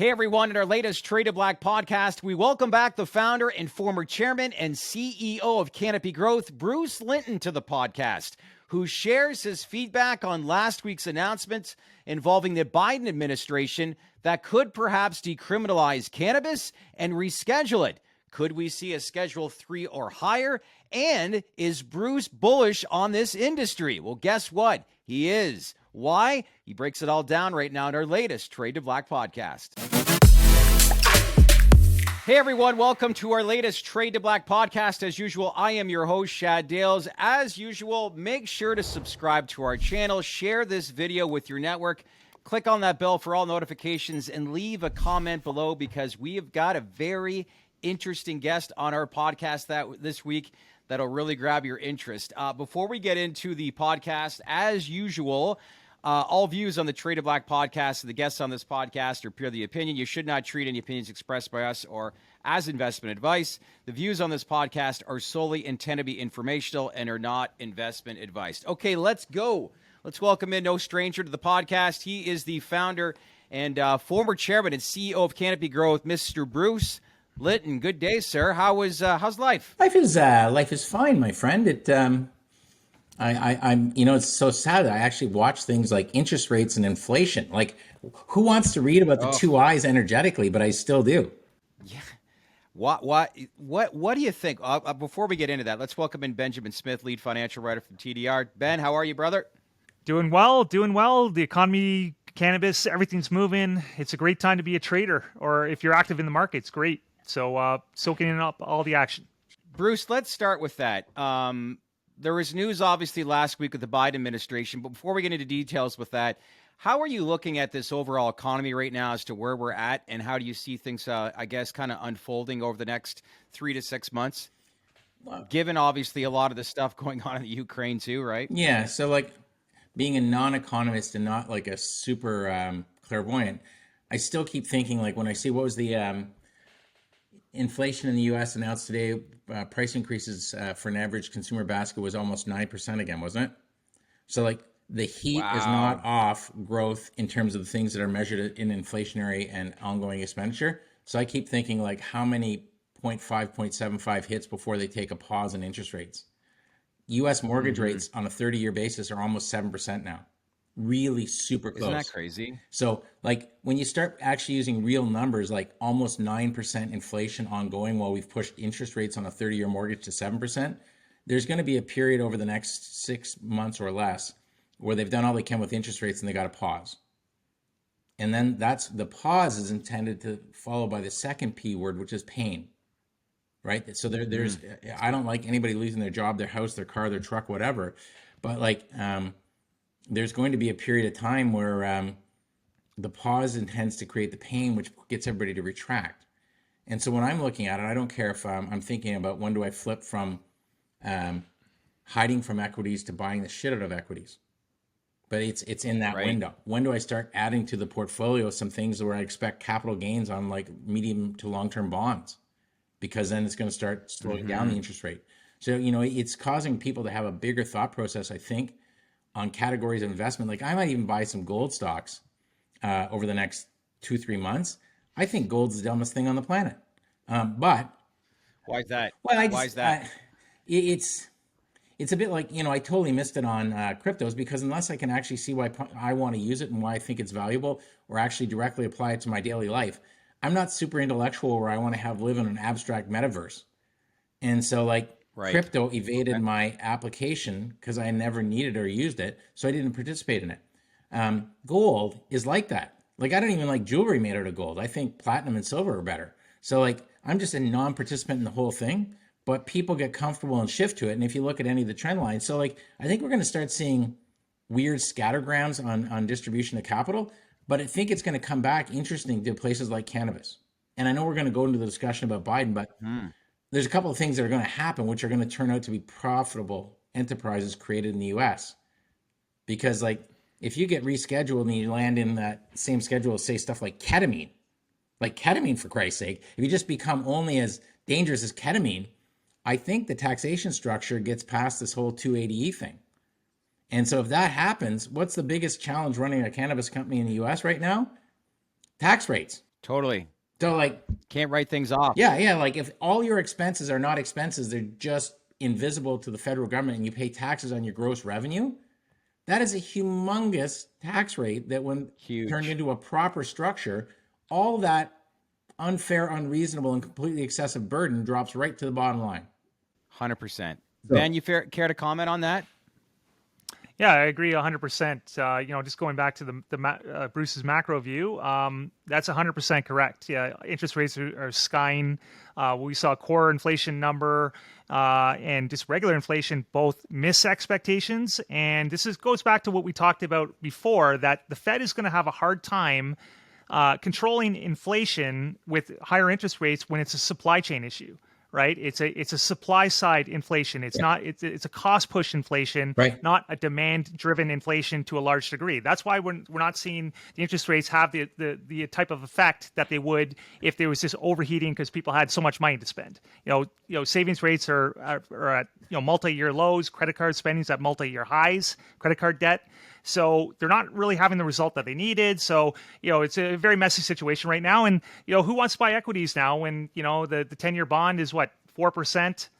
Hey everyone, in our latest Trade to Black podcast, we welcome back the founder and former chairman and CEO of Canopy Growth, Bruce Linton, to the podcast, who shares his feedback on last week's announcements involving the Biden administration that could perhaps decriminalize cannabis and reschedule it. Could we see a Schedule 3 or higher? And is Bruce bullish on this industry? Well, guess what? He is. Why? He breaks it all down right now in our latest Trade to Black podcast. Hey everyone, welcome to our latest Trade to Black podcast. As usual, I am your host, Shad Dales. As usual, make sure to subscribe to our channel, share this video with your network, click on that bell for all notifications, and leave a comment below because we have got a very interesting guest on our podcast this week that'll really grab your interest. Before we get into the podcast, as usual, all views on the Trade to Black podcast and the guests on this podcast are purely opinion. You should not treat any opinions expressed by us or as investment advice. The views on this podcast are solely intended to be informational and are not investment advice. Okay, let's go. Let's welcome in no stranger to the podcast. He is the founder and former chairman and CEO of Canopy Growth, Mr. Bruce Linton. Good day, sir. How's life? Life is fine, my friend. I'm it's so sad that I actually watch things like interest rates and inflation. Like, who wants to read about the two eyes energetically? But I still do. Yeah. What do you think? Before we get into that, let's welcome in Benjamin Smith, lead financial writer from TDR. Ben, how are you, brother? Doing well. The economy, cannabis, everything's moving. It's a great time to be a trader, or if you're active in the market, it's great. So soaking up all the action. Bruce, let's start with that. There was news, obviously, last week with the Biden administration. But before we get into details with that, how are you looking at this overall economy right now as to where we're at? And how do you see things, I guess, kind of unfolding over the next 3 to 6 months? Wow. Given, obviously, a lot of the stuff going on in the Ukraine, too, right? Yeah. So, like, being a non-economist and not, like, a super clairvoyant, I still keep thinking, like, when I see what was the inflation in the U.S. announced today, price increases for an average consumer basket was almost 9% again, wasn't it? So, like, the heat is not off growth in terms of the things that are measured in inflationary and ongoing expenditure. So I keep thinking, like, how many 0.5, 0.75 hits before they take a pause in interest rates? U.S. mortgage rates on a 30-year basis are almost 7% now. Really super close. Isn't that crazy? So, like, when you start actually using real numbers, like almost 9% inflation ongoing while we've pushed interest rates on a 30-year mortgage to 7%, there's going to be a period over the next 6 months or less where they've done all they can with interest rates and they got to pause. And then the pause is intended to follow by the second P word, which is pain, right? So there's, I don't like anybody losing their job, their house, their car, their truck, whatever. But, like, there's going to be a period of time where the pause intends to create the pain, which gets everybody to retract. And so when I'm looking at it, I don't care if I'm thinking about when do I flip from hiding from equities to buying the shit out of equities. But it's in that window. When do I start adding to the portfolio some things where I expect capital gains on, like, medium to long-term bonds? Because then it's going to start slowing down the interest rate. So, it's causing people to have a bigger thought process, I think, on categories of investment. Like, I might even buy some gold stocks over the next 2-3 months. I think gold's the dumbest thing on the planet. But why is that? Well, why is that? It's a bit like, I totally missed it on cryptos, because unless I can actually see why I want to use it and why I think it's valuable, or actually directly apply it to my daily life, I'm not super intellectual where I want to live in an abstract metaverse. And so, like, crypto evaded my application because I never needed or used it, so I didn't participate in it. Gold is like that. Like, I don't even like jewelry made out of gold. I think platinum and silver are better. So, like, I'm just a non-participant in the whole thing, but people get comfortable and shift to it. And if you look at any of the trend lines, so, like, I think we're going to start seeing weird scattergrams on distribution of capital, but I think it's going to come back interesting to places like cannabis. And I know we're going to go into the discussion about Biden, but there's a couple of things that are going to happen which are going to turn out to be profitable enterprises created in the US. Because, like, if you get rescheduled and you land in that same schedule, say stuff like ketamine, for Christ's sake, if you just become only as dangerous as ketamine, I think the taxation structure gets past this whole 280E thing. And so if that happens, what's the biggest challenge running a cannabis company in the US right now? Tax rates. Totally. So like, Can't write things off. yeah, like if all your expenses are not expenses, they're just invisible to the federal government and you pay taxes on your gross revenue, that is a humongous tax rate that when turned Huge. into a proper structure, all that unfair, unreasonable, and completely excessive burden drops right to the bottom line. 100%. So, Ben, you care to comment on that? Yeah, I agree 100%. Just going back to Bruce's macro view, that's 100% correct. Yeah, interest rates are skying. We saw core inflation number and just regular inflation both miss expectations. And goes back to what we talked about before, that the Fed is going to have a hard time controlling inflation with higher interest rates when it's a supply chain issue. Right, it's a supply side inflation. It's not. It's a cost push inflation, right. Not a demand driven inflation to a large degree. That's why we're not seeing the interest rates have the type of effect that they would if there was this overheating because people had so much money to spend. Savings rates are at multi-year lows. Credit card spending is at multi-year highs. Credit card debt. So they're not really having the result that they needed. So, it's a very messy situation right now. And, who wants to buy equities now when, the 10-year bond is what, 4%?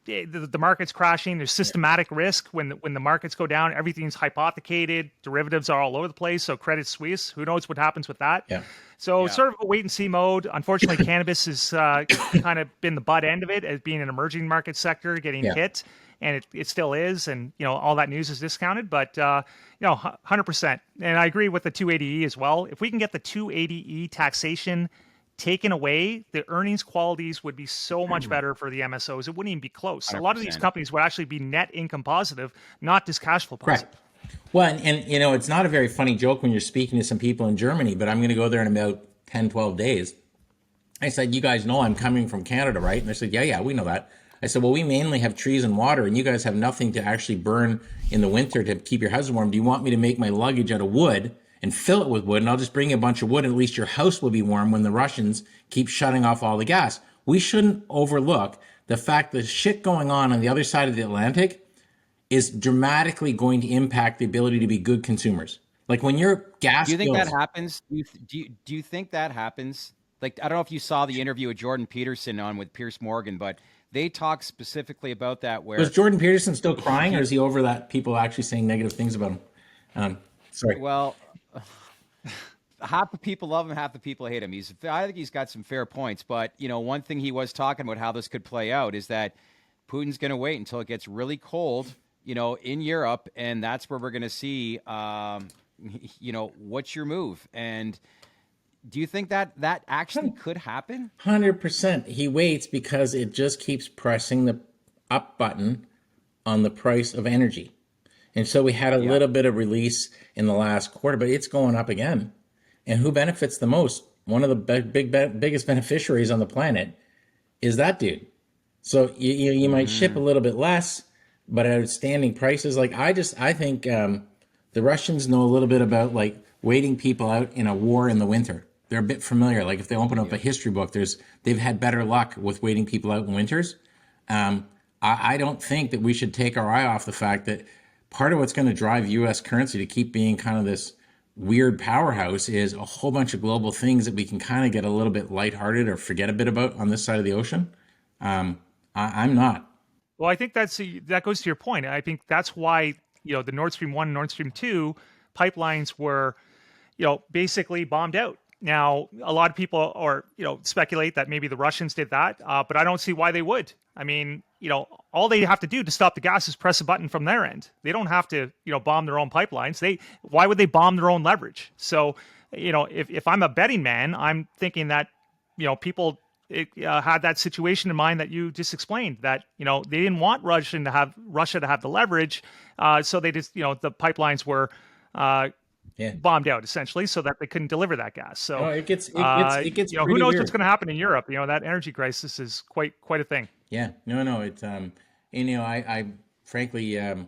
The market's crashing. There's systematic risk when the markets go down. Everything's hypothecated. Derivatives are all over the place. So Credit Suisse, who knows what happens with that? Yeah. So it's sort of a wait and see mode. Unfortunately, cannabis has kind of been the butt end of it as being an emerging market sector getting hit. And it still is, and all that news is discounted. But 100%, and I agree with the 280E as well. If we can get the 280E taxation taken away, the earnings qualities would be so much better for the MSOs. It wouldn't even be close. 100%. A lot of these companies would actually be net income positive, not just cash flow positive. Right. Well, and it's not a very funny joke when you're speaking to some people in Germany, but I'm going to go there in about 10, 12 days. I said, you guys know I'm coming from Canada, right? And they said, yeah, we know that. I said, well, we mainly have trees and water, and you guys have nothing to actually burn in the winter to keep your house warm. Do you want me to make my luggage out of wood and fill it with wood, and I'll just bring you a bunch of wood, and at least your house will be warm when the Russians keep shutting off all the gas? We shouldn't overlook the fact that shit going on the other side of the Atlantic is dramatically going to impact the ability to be good consumers. Like when your gas Do you think bills, that happens? Do you think that happens? Like, I don't know if you saw the interview with Jordan Peterson on with Pierce Morgan, but they talk specifically about that. Where was Jordan Peterson still crying, or is he over that people actually saying negative things about him? Sorry. Well, half the people love him, half the people hate him. I think he's got some fair points, but one thing he was talking about how this could play out is that Putin's going to wait until it gets really cold, in Europe, and that's where we're going to see, what's your move? And do you think that actually could happen? 100%. He waits because it just keeps pressing the up button on the price of energy. And so we had a little bit of release in the last quarter, but it's going up again. And who benefits the most? One of the biggest beneficiaries on the planet is that dude. So you might ship a little bit less, but at outstanding prices. Like I think the Russians know a little bit about like waiting people out in a war in the winter. They're a bit familiar. Like if they open up a history book, they've had better luck with waiting people out in winters. I don't think that we should take our eye off the fact that part of what's going to drive U.S. currency to keep being kind of this weird powerhouse is a whole bunch of global things that we can kind of get a little bit lighthearted or forget a bit about on this side of the ocean. I'm not. Well, I think that goes to your point. I think that's why the Nord Stream 1, Nord Stream 2 pipelines were basically bombed out. Now, a lot of people speculate that maybe the Russians did that, but I don't see why they would. I mean, all they have to do to stop the gas is press a button from their end. They don't have to, bomb their own pipelines. Why would they bomb their own leverage? So, if I'm a betting man, I'm thinking that, people had that situation in mind that you just explained, that, they didn't want Russia to have the leverage. So they just, the pipelines were, bombed out essentially, so that they couldn't deliver that gas. So it gets who knows weird. What's going to happen in Europe? That energy crisis is quite a thing. Yeah, no, it's I frankly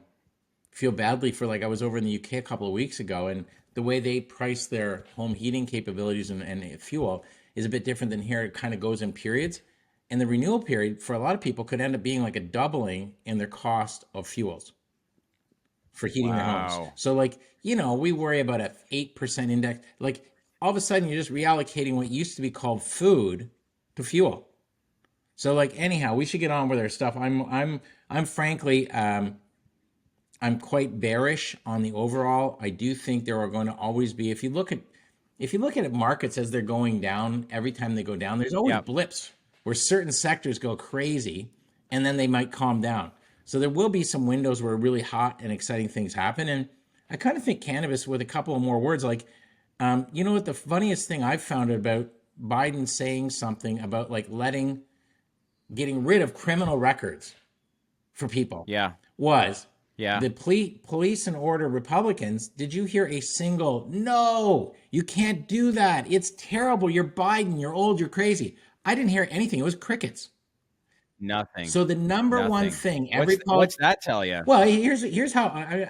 feel badly for, like, I was over in the UK a couple of weeks ago, and the way they price their home heating capabilities and fuel is a bit different than here. It kind of goes in periods, and the renewal period for a lot of people could end up being like a doubling in their cost of fuels for heating their homes. So, like, we worry about a 8% index. Like, all of a sudden you're just reallocating what used to be called food to fuel. So like, anyhow, we should get on with our stuff. I'm frankly, I'm quite bearish on the overall. I do think there are going to always be, if you look at markets as they're going down, every time they go down, there's always blips where certain sectors go crazy and then they might calm down. So there will be some windows where really hot and exciting things happen. And I kind of think cannabis, with a couple of more words, like, you know what, the funniest thing I've found about Biden saying something about like getting rid of criminal records for people was the police and order Republicans. Did you hear a single, no, you can't do that, it's terrible, you're Biden, you're old, you're crazy? I didn't hear anything. It was crickets. Nothing. So the number one thing what's that tell you? Well, here's how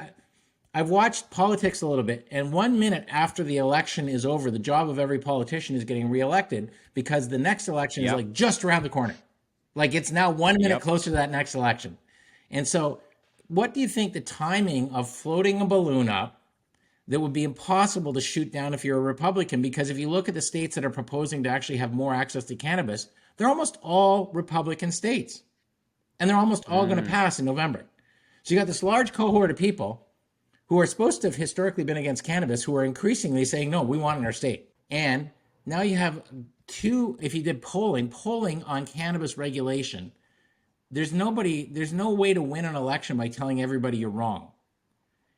I've watched politics a little bit, and 1 minute after the election is over, the job of every politician is getting reelected because the next election is like just around the corner. Like, it's now 1 minute closer to that next election. And so what do you think the timing of floating a balloon up that would be impossible to shoot down if you're a Republican? Because if you look at the states that are proposing to actually have more access to cannabis, they're almost all Republican states. And they're almost all going to pass in November. So you got this large cohort of people who are supposed to have historically been against cannabis, who are increasingly saying, no, we want it in our state. And now you have if you did polling on cannabis regulation, there's no way to win an election by telling everybody you're wrong.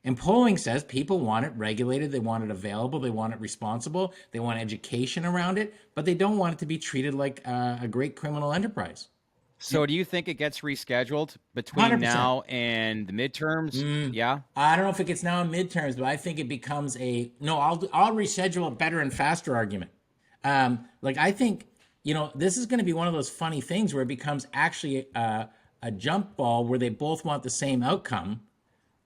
And polling says people want it regulated, they want it available, they want it responsible, they want education around it, but they don't want it to be treated like a great criminal enterprise. So do you think it gets rescheduled between 100%. now and the midterms? Yeah. I don't know if it gets now in midterms, but I think it becomes I'll reschedule a better and faster argument. Like, I think, this is going to be one of those funny things where it becomes actually a jump ball where they both want the same outcome,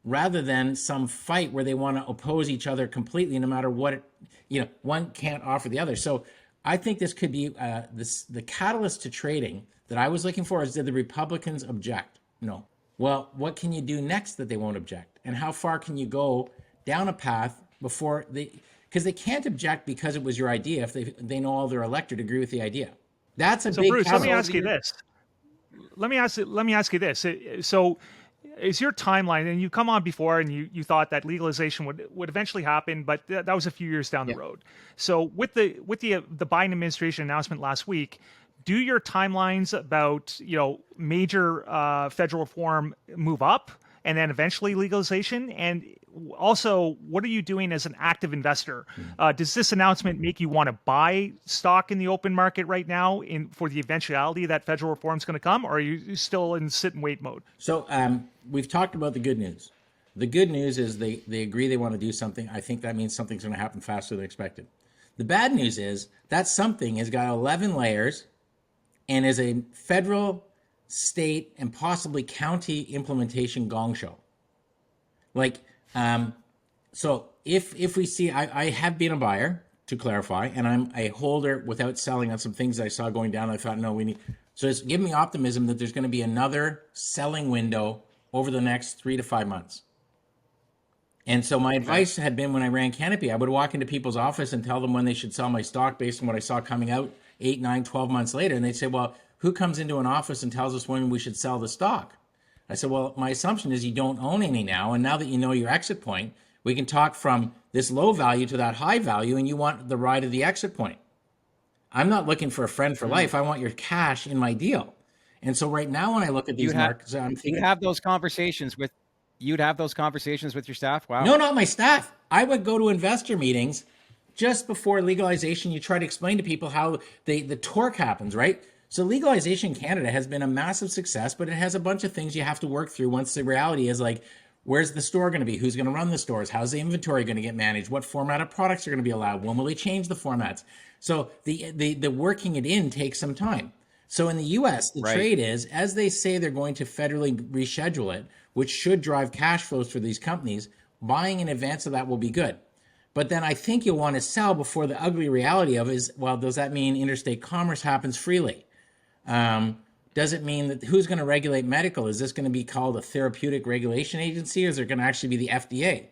rather than some fight where they want to oppose each other completely, no matter what one can't offer the other. So I think this could be the catalyst to trading that I was looking for. Is, did the Republicans object? No. Well, what can you do next that they won't object? And how far can you go down a path before because they can't object because it was your idea if they know all their electorate agree with the idea. That's a big Bruce, catalyst. let me ask you this. So is your timeline, and you come on before and you thought that legalization would eventually happen, but that was a few years down the road. So with the Biden administration announcement last week, do your timelines about major federal reform move up and then eventually legalization? And also, what are you doing as an active investor? Does this announcement make you want to buy stock in the open market right now for the eventuality that federal reform is going to come, or are you still in sit and wait mode? So we've talked about the good news. The good news is they agree they want to do something. I think that means something's going to happen faster than expected. The bad news is that something has got 11 layers and is a federal, state, and possibly county implementation gong show. Like, so if we see, I have been a buyer, to clarify, and I'm a holder without selling on some things I saw going down. I thought, no, we need, so it's giving me optimism that there's going to be another selling window over the next 3 to 5 months. And so my advice had been, when I ran Canopy, I would walk into people's office and tell them when they should sell my stock based on what I saw coming out 8, 9, 12 months later. And they'd say, well, who comes into an office and tells us when we should sell the stock? I said, well, my assumption is you don't own any now. And now that you know your exit point, we can talk from this low value to that high value, and you want the ride of the exit point. I'm not looking for a friend for life. I want your cash in my deal. And so right now, when I look at these markets, I'm thinking, you'd have those conversations with your staff? Wow. No, not my staff. I would go to investor meetings just before legalization. You try to explain to people how the torque happens, right? So legalization in Canada has been a massive success, but it has a bunch of things you have to work through once the reality is like, where's the store going to be? Who's going to run the stores? How's the inventory going to get managed? What format of products are going to be allowed? When will they change the formats? So the working it in takes some time. So in the US, the trade is, as they say they're going to federally reschedule it, which should drive cash flows for these companies, buying in advance of that will be good. But then I think you'll want to sell before the ugly reality of is, well, does that mean interstate commerce happens freely? Does it mean that who's going to regulate medical? Is this going to be called a therapeutic regulation agency, or is it going to actually be the FDA?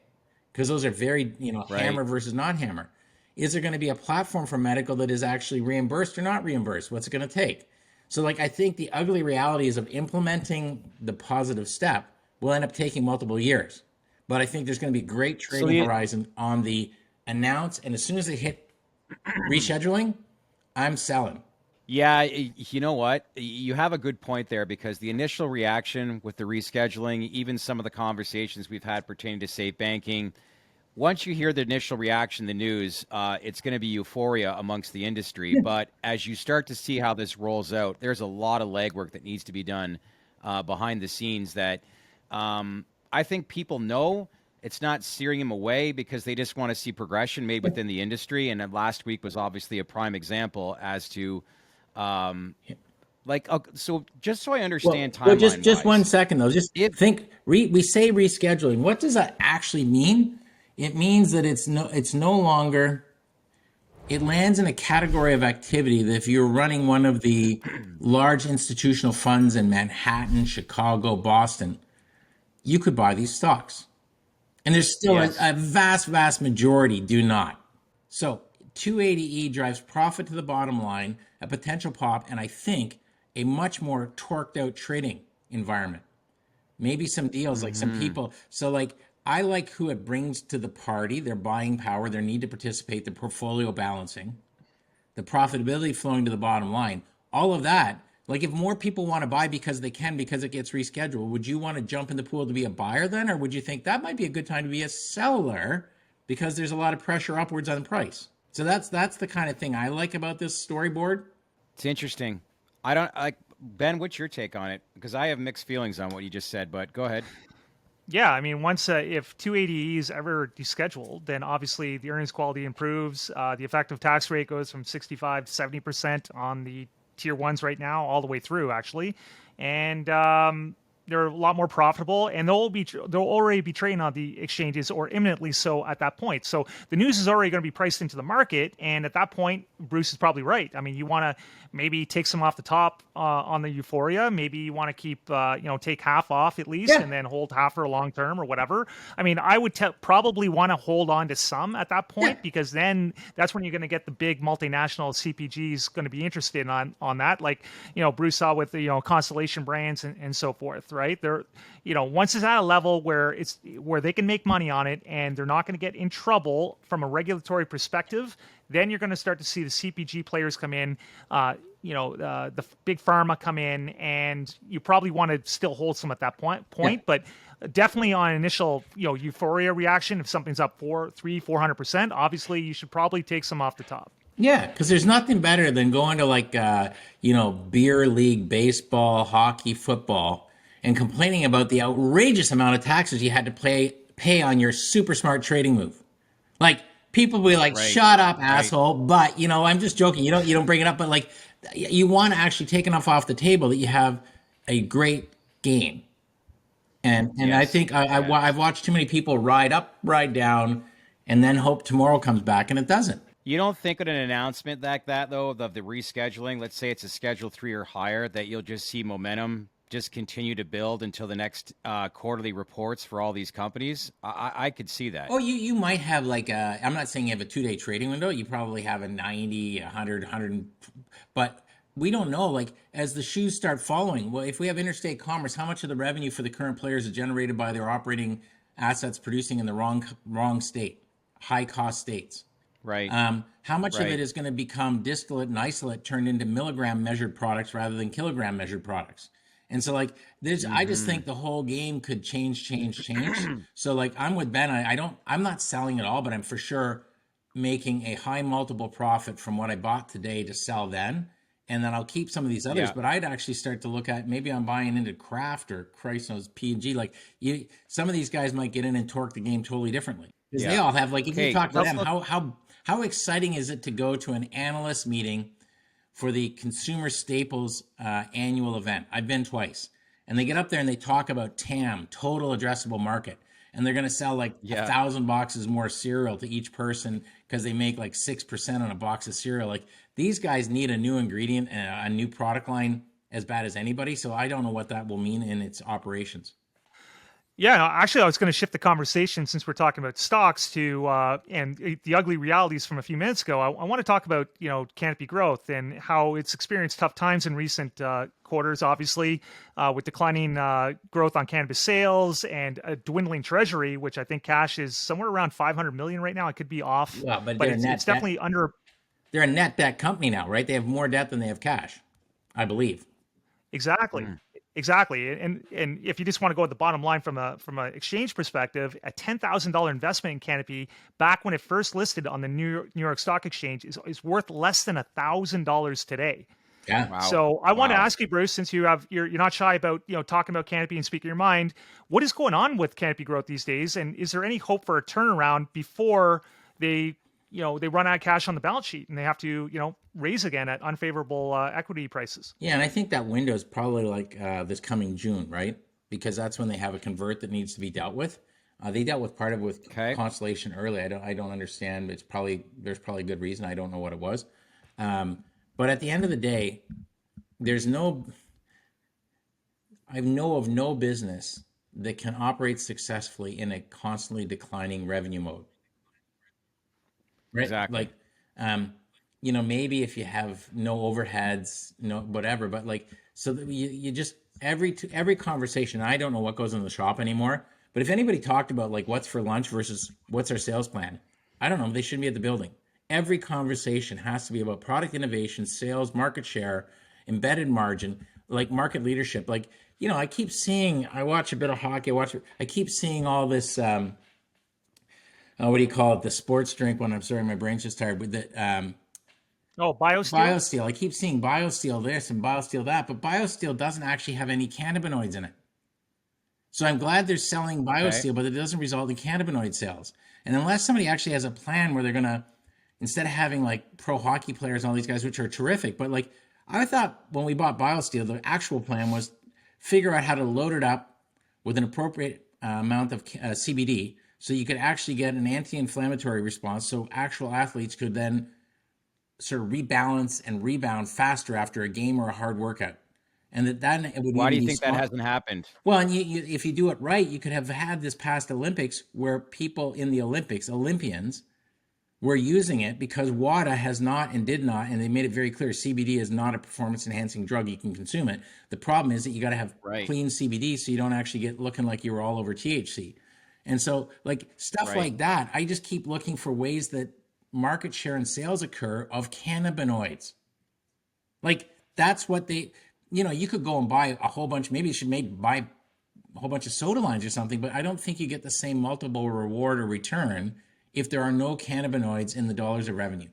Because those are very, hammer versus non-hammer. Is there going to be a platform for medical that is actually reimbursed or not reimbursed? What's it going to take? So like, I think the ugly reality is of implementing the positive step will end up taking multiple years. But I think there's going to be great trading horizon on the announce. And as soon as they hit rescheduling, I'm selling. Yeah, you know what? You have a good point there, because the initial reaction with the rescheduling, even some of the conversations we've had pertaining to safe banking, once you hear the initial reaction, the news, it's going to be euphoria amongst the industry. But as you start to see how this rolls out, there's a lot of legwork that needs to be done behind the scenes that I think people know. It's not steering them away because they just want to see progression made within the industry. And last week was obviously a prime example as to so just so I understand timeline. Well, just 1 second though. Just think. We say rescheduling. What does that actually mean? It means that it's no longer. It lands in a category of activity that if you're running one of the large institutional funds in Manhattan, Chicago, Boston, you could buy these stocks, and there's still a vast majority do not. So 280E drives profit to the bottom line, a potential pop, and I think a much more torqued out trading environment. Maybe some deals, like some people. So like, I like who it brings to the party, their buying power, their need to participate, the portfolio balancing, the profitability flowing to the bottom line, all of that. Like, if more people want to buy because they can, because it gets rescheduled, would you want to jump in the pool to be a buyer then? Or would you think that might be a good time to be a seller because there's a lot of pressure upwards on the price? So that's the kind of thing I like about this storyboard. It's interesting. I don't like, Ben, what's your take on it? Because I have mixed feelings on what you just said, but go ahead. Yeah, I mean, once if 280E is ever descheduled, then obviously the earnings quality improves. The effective tax rate goes from 65 to 70% on the tier ones right now, all the way through actually, and they're a lot more profitable, and they'll already be trading on the exchanges, or imminently so at that point. So the news is already going to be priced into the market, and at that point, Bruce is probably right. I mean, you want to maybe take some off the top on the euphoria. Maybe you want to keep take half off at least, and then hold half for a long term or whatever. I mean, I would probably want to hold on to some at that point, because then that's when you're going to get the big multinational CPGs going to be interested on that, like Bruce saw with the Constellation Brands and so forth. Right? They're, once it's at a level where they can make money on it and they're not going to get in trouble from a regulatory perspective, then you're going to start to see the CPG players come in, the big pharma come in, and you probably want to still hold some at that point. But definitely on initial, euphoria reaction, if something's up 400%, obviously you should probably take some off the top. Yeah, because there's nothing better than going to like, beer league, baseball, hockey, football, and complaining about the outrageous amount of taxes you had to pay on your super smart trading move. Like, people will be like, shut up, asshole. But, I'm just joking. You don't bring it up, but like, you want to actually take enough off the table that you have a great gain. And I think I've watched too many people ride up, ride down, and then hope tomorrow comes back, and it doesn't. You don't think at an announcement like that, though, of the rescheduling, let's say it's a Schedule 3 or higher, that you'll just see momentum just continue to build until the next quarterly reports for all these companies? I could see that. Oh, you might have like I'm not saying you have a 2-day trading window. You probably have a 90, 100, 100, but we don't know. Like, as the shoes start following, well, if we have interstate commerce, how much of the revenue for the current players is generated by their operating assets producing in the wrong state, high cost states? Right. How much of it is going to become distillate and isolate turned into milligram measured products rather than kilogram measured products? And so, like, I just think the whole game could change. So, like, I'm with Ben. I'm not selling it all, but I'm for sure making a high multiple profit from what I bought today to sell then. And then I'll keep some of these others, but I'd actually start to look at, maybe I'm buying into Kraft or Christ knows P&G. Like, some of these guys might get in and torque the game totally differently. Because they all have, like, if you talk to them, how exciting is it to go to an analyst meeting for the Consumer Staples annual event? I've been twice. And they get up there and they talk about TAM, total addressable market. And they're going to sell like 1,000 boxes more cereal to each person because they make like 6% on a box of cereal. Like, these guys need a new ingredient, a new product line as bad as anybody. So I don't know what that will mean in its operations. Yeah, no, actually, I was going to shift the conversation since we're talking about stocks to and the ugly realities from a few minutes ago. I want to talk about Canopy growth and how it's experienced tough times in recent quarters. Obviously, with declining growth on cannabis sales and a dwindling treasury, which I think cash is somewhere around 500 million right now. I could be off, Well, but but they're it's net debt. definitely under. They're a net debt company now, right? They have more debt than they have cash, I believe. Exactly. Mm. Exactly. And if you just want to go at the bottom line from a exchange perspective, a $10,000 investment in Canopy back when it first listed on the New York Stock Exchange is worth less than $1,000 today. Yeah. Wow. So I want to Wow. ask you, Bruce, since you're not shy about talking about Canopy and speaking your mind, what is going on with Canopy growth these days, and is there any hope for a turnaround before they they run out of cash on the balance sheet and they have to raise again at unfavorable equity prices? Yeah, and I think that window is probably like this coming June, right? Because that's when they have a convert that needs to be dealt with. They dealt with part of it with Okay. Constellation early. I don't understand. There's probably good reason. I don't know what it was. But at the end of the day, there's no I know of no business that can operate successfully in a constantly declining revenue mode, right? Exactly. Like, maybe if you have no overheads, no whatever, but like, so that you just every conversation. I don't know what goes in the shop anymore, but if anybody talked about like what's for lunch versus what's our sales plan, I don't know. They shouldn't be at the building. Every conversation has to be about product innovation, sales, market share, embedded margin, like market leadership. Like, I keep seeing. I watch a bit of hockey. I keep seeing all this. What do you call it? The sports drink one. I'm sorry, my brain's just tired. With the Oh, BioSteel? BioSteel. I keep seeing BioSteel this and BioSteel that, but BioSteel doesn't actually have any cannabinoids in it. So I'm glad they're selling Okay. BioSteel, but it doesn't result in cannabinoid sales. And unless somebody actually has a plan where they're gonna, instead of having like pro hockey players and all these guys, which are terrific, but like I thought when we bought BioSteel, the actual plan was figure out how to load it up with an appropriate amount of CBD, so you could actually get an anti-inflammatory response, so actual athletes could then sort of rebalance and rebound faster after a game or a hard workout, and that it would Why do even you be think that small. hasn't happened? Well, and if you do it right, you could have had this past Olympics where people in the Olympics, Olympians, were using it because WADA has not and did not, and they made it very clear CBD is not a performance enhancing drug. You can consume it. The problem is that you got to have Right. clean CBD so you don't actually get looking like you were all over THC. And so, like stuff Right. like that, I just keep looking for ways that market share and sales occur of cannabinoids. Like that's what you could go and buy a whole bunch. Maybe you should buy a whole bunch of soda lines or something, but I don't think you get the same multiple reward or return if there are no cannabinoids in the dollars of revenue.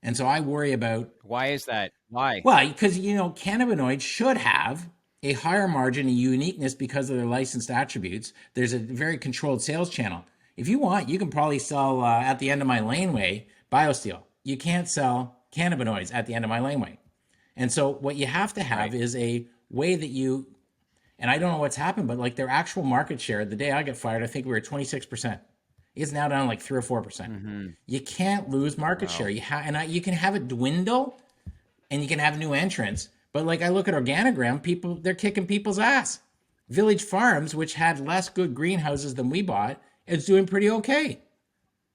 And so I worry about, Why is that? Why? well, because, cannabinoids should have a higher margin and uniqueness because of their licensed attributes. There's a very controlled sales channel. If you want, you can probably sell at the end of my laneway BioSteel. You can't sell cannabinoids at the end of my laneway. And so what you have to have Right. is a way that and I don't know what's happened, but like their actual market share, the day I got fired, I think we were 26%. It's now down like 3 or 4%. Mm-hmm. You can't lose market Wow. share. You can have it dwindle, and you can have new entrants. But like I look at Organogram, they're kicking people's ass. Village Farms, which had less good greenhouses than we bought, is doing pretty okay.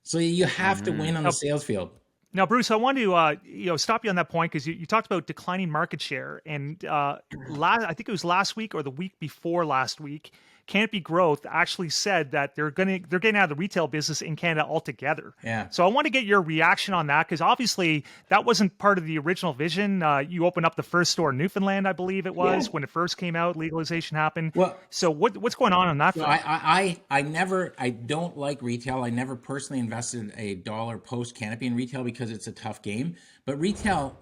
So you have to Mm-hmm. win on the sales field. Now, Bruce, I want to stop you on that point because you talked about declining market share, and I think it was last week or the week before last week, Canopy Growth actually said that they're getting out of the retail business in Canada altogether. Yeah. So I want to get your reaction on that because obviously that wasn't part of the original vision. You opened up the first store in Newfoundland, I believe it was, when it first came out. Legalization happened. Well, So what's going on that so front? I don't like retail. I never personally invested a dollar post Canopy in retail because it's a tough game. But retail,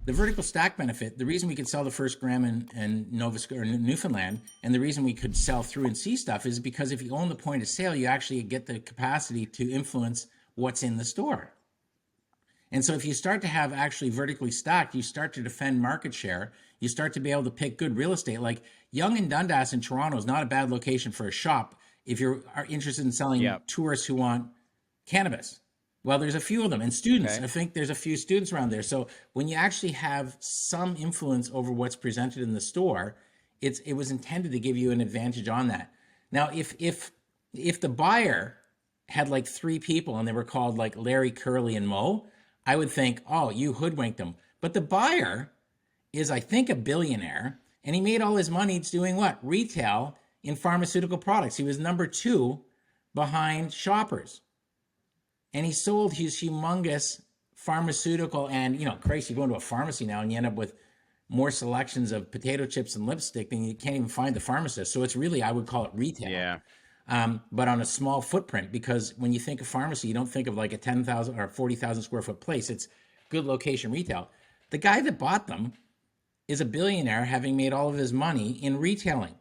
the vertical stack benefit, the reason we could sell the first gram in Nova Scotia or Newfoundland, and the reason we could sell through and see stuff is because if you own the point of sale, you actually get the capacity to influence what's in the store. And so if you start to have actually vertically stacked, you start to defend market share. You start to be able to pick good real estate. Like Yonge and Dundas in Toronto is not a bad location for a shop if you are interested in selling Yep. tourists who want cannabis. Well, there's a few of them. And students, Okay. I think there's a few students around there. So when you actually have some influence over what's presented in the store, it was intended to give you an advantage on that. Now, if the buyer had like 3 people and they were called like Larry, Curly, and Mo, I would think, oh, you hoodwinked them. But the buyer is, I think, a billionaire, and he made all his money doing what? Retail in pharmaceutical products. He was number 2 behind Shoppers. And he sold his humongous pharmaceutical, and, you know, Christ, you go into a pharmacy now and you end up with more selections of potato chips and lipstick than you can't even find the pharmacist. So it's really, I would call it retail. Yeah. But on a small footprint, because when you think of pharmacy, you don't think of like a 10,000 or 40,000 square foot place. It's good location retail. The guy that bought them is a billionaire, having made all of his money in retailing.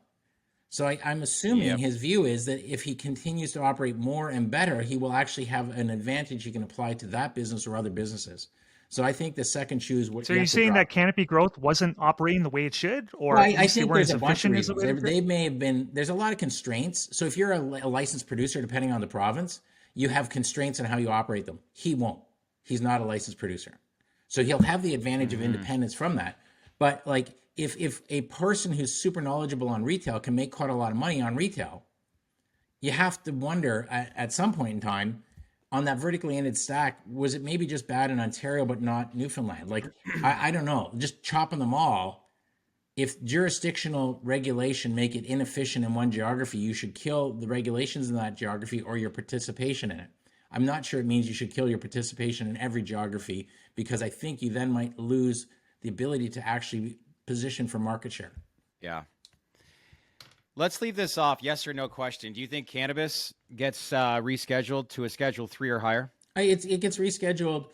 So I'm assuming his view is that if he continues to operate more and better, he will actually have an advantage he can apply to that business or other businesses. So I think the second shoe is what. So are you saying that Canopy Growth wasn't operating the way it should, or well, I think weren't there's a bunch of as reasons. They may have been. There's a lot of constraints. So if you're a licensed producer, depending on the province, you have constraints on how you operate them. He won't. He's not a licensed producer, so he'll have the advantage of independence from that. But like, if a person who's super knowledgeable on retail can make quite a lot of money on retail, you have to wonder at some point in time, on that vertically ended stack, was it maybe just bad in Ontario but not Newfoundland? Like, I don't know. Just chopping them all. If jurisdictional regulation make it inefficient in one geography, you should kill the regulations in that geography or your participation in it. I'm not sure it means you should kill your participation in every geography, because I think you then might lose the ability to actually position for market share. Yeah. Let's leave this off. Yes or no question. Do you think cannabis gets rescheduled to a Schedule 3 or higher? It gets rescheduled.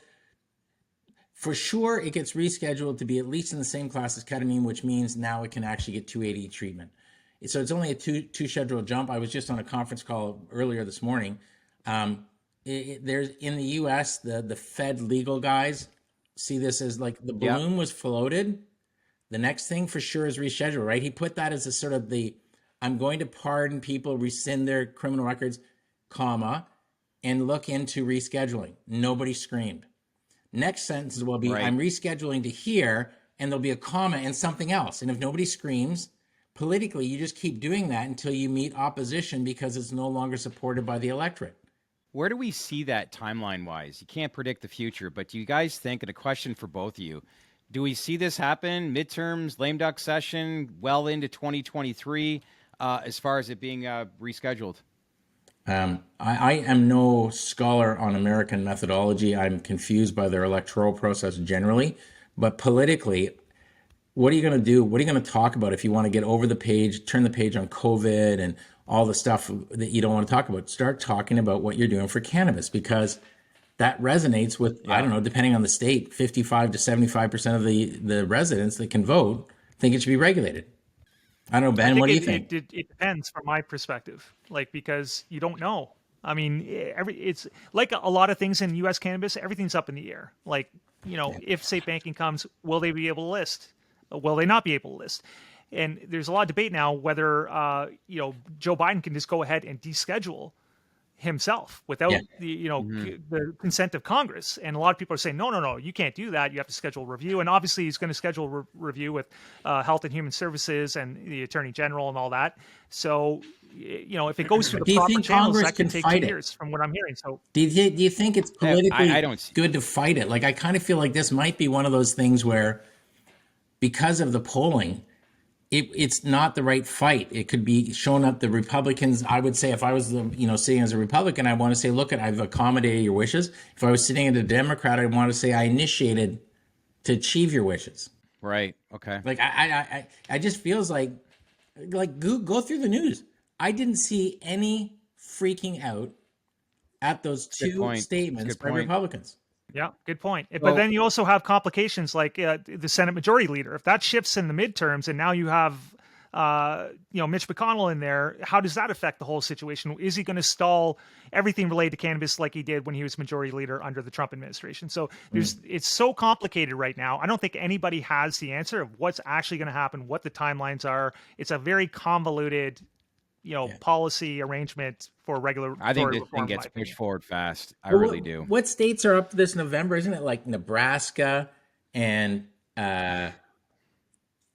For sure, it gets rescheduled to be at least in the same class as ketamine, which means now it can actually get 280 treatment. So it's only a two schedule jump. I was just on a conference call earlier this morning. There's in the U.S., the Fed legal guys see this as like the balloon was floated. The next thing for sure is reschedule, right? He put that as a sort of I'm going to pardon people, rescind their criminal records, comma, and look into rescheduling. Nobody screamed. Next sentence will be, I'm rescheduling to here, and there'll be a comma and something else. And if nobody screams, politically, you just keep doing that until you meet opposition because it's no longer supported by the electorate. Where do we see that timeline-wise? You can't predict the future, but do you guys think, and a question for both of you, do we see this happen, midterms, lame duck session, well into 2023, as far as it being rescheduled? I am no scholar on American methodology. I'm confused by their electoral process generally. But politically, what are you going to do? What are you going to talk about if you want to get over the page, turn the page on COVID and all the stuff that you don't want to talk about? Start talking about what you're doing for cannabis, because that resonates with, I don't know, depending on the state, 55 to 75% of the residents that can vote think it should be regulated. I don't know, Ben, what do you think? It depends from my perspective, like, because you don't know. I mean, it's like a lot of things in U.S. cannabis, everything's up in the air. Like, you know, if safe banking comes, will they be able to list? Will they not be able to list? And there's a lot of debate now whether, you know, Joe Biden can just go ahead and deschedule himself without the consent of Congress. And a lot of people are saying, no, you can't do that. You have to schedule review. And obviously he's going to schedule review with Health and Human Services and the Attorney General and all that. So, you know, if it goes through the proper channels, Congress that can take 2 years from what I'm hearing. So do you think it's politically good to fight it? Like, I kind of feel like this might be one of those things where, because of the polling, it's not the right fight. It could be shown up the Republicans. I would say, if I was sitting as a Republican, I want to say, look, I've accommodated your wishes. If I was sitting as a Democrat, I want to say I initiated to achieve your wishes. Right. Okay. Like, I just feels like go through the news. I didn't see any freaking out at those two statements by Republicans. Yeah, good point. But then you also have complications like the Senate Majority Leader. If that shifts in the midterms, and now you have Mitch McConnell in there, how does that affect the whole situation? Is he going to stall everything related to cannabis like he did when he was Majority Leader under the Trump administration? So it's so complicated right now. I don't think anybody has the answer of what's actually going to happen, what the timelines are. It's a very convoluted policy arrangement for regular. I think this thing gets pushed forward fast. I really do. What states are up this November? Isn't it like Nebraska and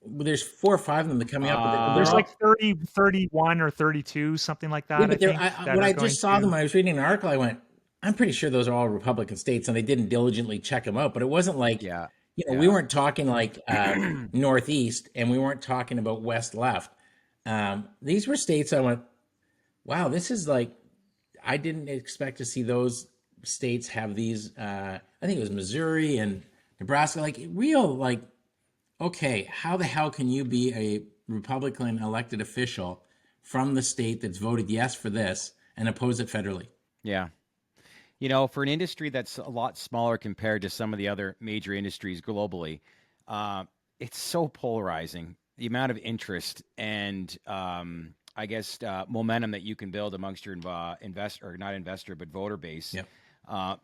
there's 4 or 5 of them that are coming up. But There's like 30, 31 or 32, something like that. yeah, but I think, when I just saw them, when I was reading an article, I went, I'm pretty sure those are all Republican states, and they didn't diligently check them out. But it wasn't like, Yeah. we weren't talking like Northeast, and we weren't talking about West left. These were states I went, wow, this is like, I didn't expect to see those states have these. I think it was Missouri and Nebraska, like real, like, okay, how the hell can you be a Republican elected official from the state that's voted yes for this and oppose it federally? Yeah. For an industry that's a lot smaller compared to some of the other major industries globally, it's so polarizing. The amount of interest and I guess momentum that you can build amongst your voter base,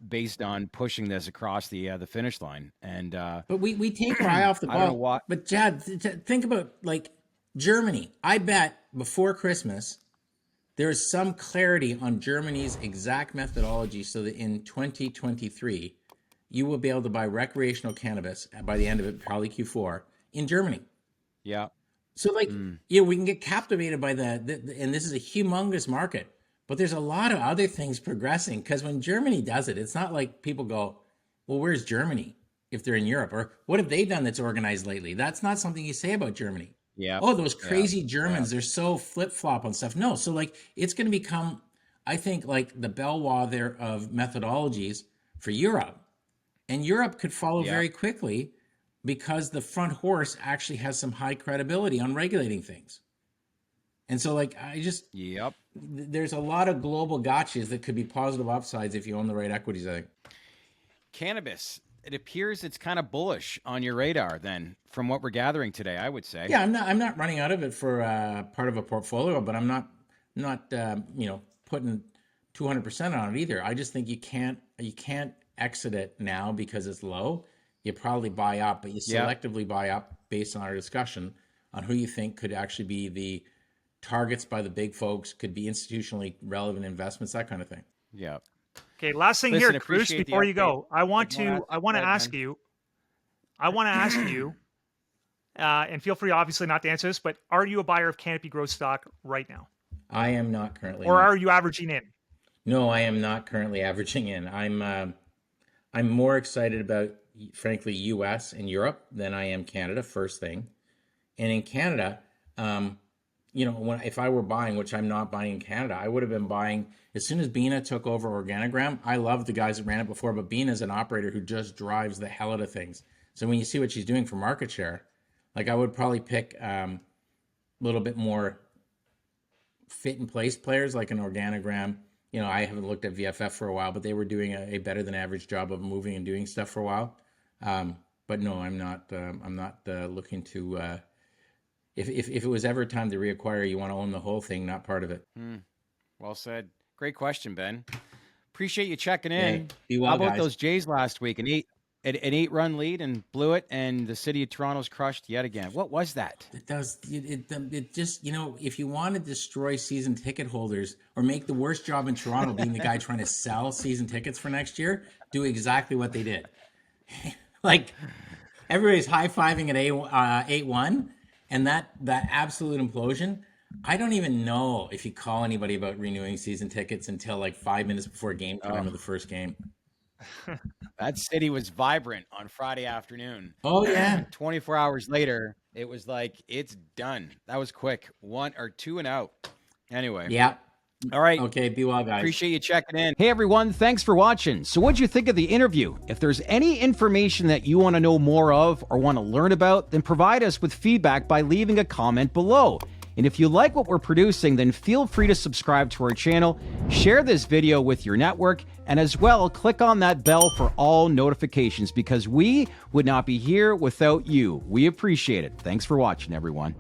based on pushing this across the finish line. And but we take our eye off the ball. I don't know what. But Chad, think about like Germany. I bet before Christmas there is some clarity on Germany's exact methodology, so that in 2023 you will be able to buy recreational cannabis by the end of it, probably Q4 in Germany. Yeah. So like, we can get captivated by and this is a humongous market, but there's a lot of other things progressing, because when Germany does it, it's not like people go, well, where's Germany if they're in Europe? Or what have they done that's organized lately? That's not something you say about Germany. Yeah. Oh, those crazy Germans, they're so flip-flop on stuff. No, so like it's going to become, I think, like the bellwether of methodologies for Europe. And Europe could follow very quickly, because the front horse actually has some high credibility on regulating things. And so like there's a lot of global gotchas that could be positive upsides if you own the right equities, I think. Cannabis, it appears it's kind of bullish on your radar then, from what we're gathering today, I would say. Yeah, I'm not running out of it for part of a portfolio, but I'm not putting 200% on it either. I just think you can't exit it now because it's low. You probably buy up, but you selectively buy up based on our discussion on who you think could actually be the targets by the big folks, could be institutionally relevant investments, that kind of thing. Yeah. Okay, last thing here, Bruce, before you go, I want to ask you, and feel free, obviously, not to answer this, but are you a buyer of Canopy growth stock right now? I am not currently. Or are you averaging in? No, I am not currently averaging in. I'm more excited about, frankly, U.S. and Europe than I am Canada, first thing. And in Canada, if I were buying, which I'm not buying in Canada, I would have been buying as soon as Beena took over Organigram. I love the guys that ran it before, but Beena is an operator who just drives the hell out of things. So when you see what she's doing for market share, like I would probably pick a little bit more fit in place players like an Organigram. I haven't looked at VFF for a while, but they were doing a better than average job of moving and doing stuff for a while. But no, I'm not looking to. If it was ever time to reacquire, you want to own the whole thing, not part of it. Well said. Great question, Ben. Appreciate you checking in. Yeah, be well, how about guys. those Jays last week? An 8-run lead and blew it, and the city of Toronto's crushed yet again. What was that? It just, if you want to destroy season ticket holders or make the worst job in Toronto being the guy trying to sell season tickets for next year, do exactly what they did. Like everybody's high-fiving at 8-1, and that absolute implosion. I don't even know if you call anybody about renewing season tickets until like 5 minutes before game time of the first game. That city was vibrant on Friday afternoon. Oh, yeah. 24 hours later, it was like, it's done. That was quick. 1 or 2 and out. Anyway. Yeah. All right. Okay, be well, guys. Appreciate you checking in. Hey, everyone. Thanks for watching. So what'd you think of the interview? If there's any information that you want to know more of or want to learn about, then provide us with feedback by leaving a comment below. And if you like what we're producing, then feel free to subscribe to our channel, share this video with your network, and as well, click on that bell for all notifications, because we would not be here without you. We appreciate it. Thanks for watching, everyone.